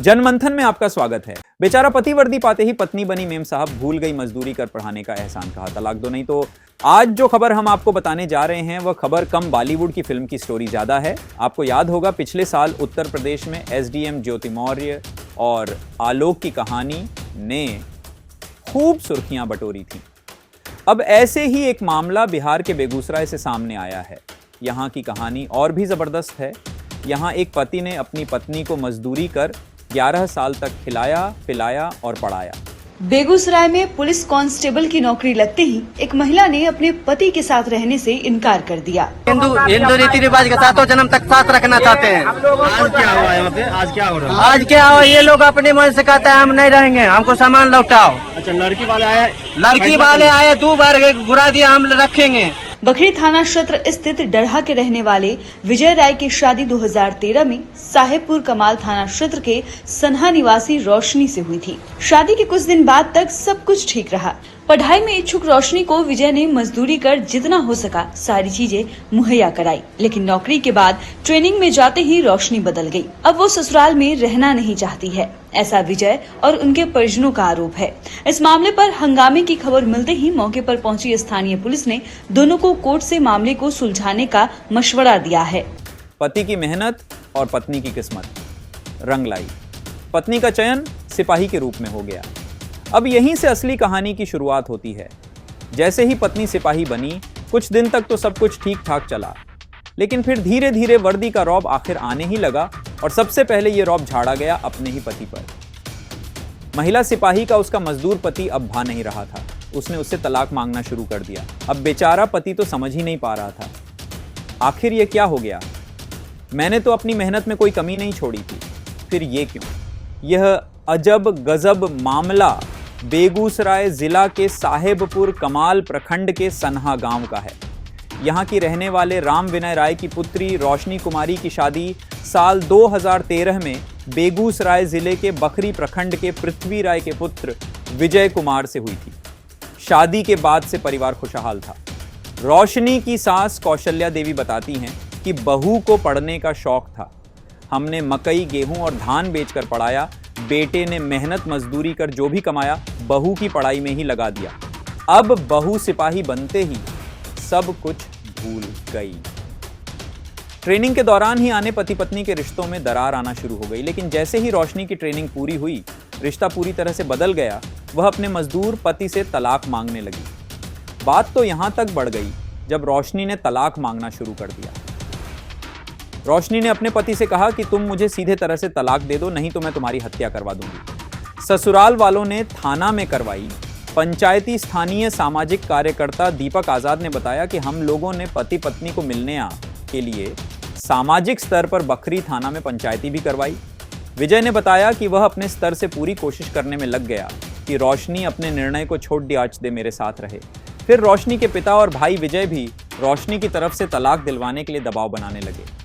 जनमंथन में आपका स्वागत है। बेचारा पति वर्दी पाते ही पत्नी बनी मेम साहब, भूल गई मजदूरी कर पढ़ाने का एहसान, कहा तलाक दो नहीं। तो आज जो खबर हम आपको बताने जा रहे हैं वह खबर कम बॉलीवुड की फिल्म की स्टोरी ज्यादा है। आपको याद होगा पिछले साल उत्तर प्रदेश में एसडीएम ज्योति मौर्य और आलोक की कहानी ने खूब सुर्खियां बटोरी थी। अब ऐसे ही एक मामला बिहार के बेगूसराय से सामने आया है। यहाँ की कहानी और भी जबरदस्त है। यहाँ एक पति ने अपनी पत्नी को मजदूरी कर 11 साल तक खिलाया, पिलाया और पढ़ाया। बेगूसराय में पुलिस कांस्टेबल की नौकरी लगते ही एक महिला ने अपने पति के साथ रहने से इनकार कर दिया। हिंदू रीति रिवाज के साथ जन्म तक साथ रखना चाहते हैं। आज क्या हुआ यहाँ पे? आज क्या हो रहा है? आज क्या हुआ? ये लोग अपने मन से कहते हैं हम नहीं रहेंगे, हमको सामान लौटाओ। अच्छा, लड़की वाले आए 2 बार घुरा दिया, हम रखेंगे। बखरी थाना क्षेत्र स्थित डरहा के रहने वाले विजय राय की शादी 2013 में साहेबपुर कमाल थाना क्षेत्र के सन्हा निवासी रोशनी से हुई थी। शादी के कुछ दिन बाद तक सब कुछ ठीक रहा। पढ़ाई में इच्छुक रोशनी को विजय ने मजदूरी कर जितना हो सका सारी चीजें मुहैया कराई, लेकिन नौकरी के बाद ट्रेनिंग में जाते ही रोशनी बदल गई। अब वो ससुराल में रहना नहीं चाहती है, ऐसा विजय और उनके परिजनों का आरोप है। इस मामले पर हंगामे की खबर मिलते ही मौके पर पहुंची स्थानीय पुलिस ने दोनों को कोर्ट से मामले को सुलझाने का मशवरा दिया है। पति की मेहनत और पत्नी की किस्मत रंग लाई। पत्नी का चयन सिपाही के रूप में हो गया। अब यहीं से असली कहानी की शुरुआत होती है। जैसे ही पत्नी सिपाही बनी, कुछ दिन तक तो सब कुछ ठीक ठाक चला, लेकिन फिर धीरे धीरे वर्दी का रौब आखिर आने ही लगा और सबसे पहले ये रौब झाड़ा गया अपने ही पति पर। महिला सिपाही का उसका मजदूर पति अब भा नहीं रहा था। उसने उससे तलाक मांगना शुरू कर दिया। अब बेचारा पति तो समझ ही नहीं पा रहा था, आखिर ये क्या हो गया। मैंने तो अपनी मेहनत में कोई कमी नहीं छोड़ी थी, फिर ये क्यों। यह अजब गजब मामला बेगूसराय जिला के साहेबपुर कमाल प्रखंड के सन्हा गांव का है। यहां की रहने वाले राम विनय राय की पुत्री रोशनी कुमारी की शादी साल 2013 में बेगूसराय जिले के बखरी प्रखंड के पृथ्वी राय के पुत्र विजय कुमार से हुई थी। शादी के बाद से परिवार खुशहाल था। रोशनी की सास कौशल्या देवी बताती हैं कि बहू को पढ़ने का शौक था। हमने मकई, गेहूं और धान बेचकर पढ़ाया। बेटे ने मेहनत मजदूरी कर जो भी कमाया बहू की पढ़ाई में ही लगा दिया। अब बहू सिपाही बनते ही सब कुछ भूल गई। ट्रेनिंग के दौरान ही आने पति पत्नी के रिश्तों में दरार आना शुरू हो गई, लेकिन जैसे ही रोशनी की ट्रेनिंग पूरी हुई, रिश्ता पूरी तरह से बदल गया। वह अपने मजदूर पति से तलाक मांगने लगी। बात तो यहां तक बढ़ गई जब रोशनी ने तलाक मांगना शुरू कर दिया। रोशनी ने अपने पति से कहा कि तुम मुझे सीधे तरह से तलाक दे दो, नहीं तो मैं तुम्हारी हत्या करवा दूंगी। ससुराल वालों ने थाना में करवाई। पंचायती स्थानीय सामाजिक कार्यकर्ता दीपक आजाद ने बताया कि हम लोगों ने पति पत्नी को मिलने के लिए सामाजिक स्तर पर बखरी थाना में पंचायती भी करवाई। विजय ने बताया कि वह अपने स्तर से पूरी कोशिश करने में लग गया कि रोशनी अपने निर्णय को छोड़ दियाच दे, मेरे साथ रहे। फिर रोशनी के पिता और भाई विजय भी रोशनी की तरफ से तलाक दिलवाने के लिए दबाव बनाने लगे।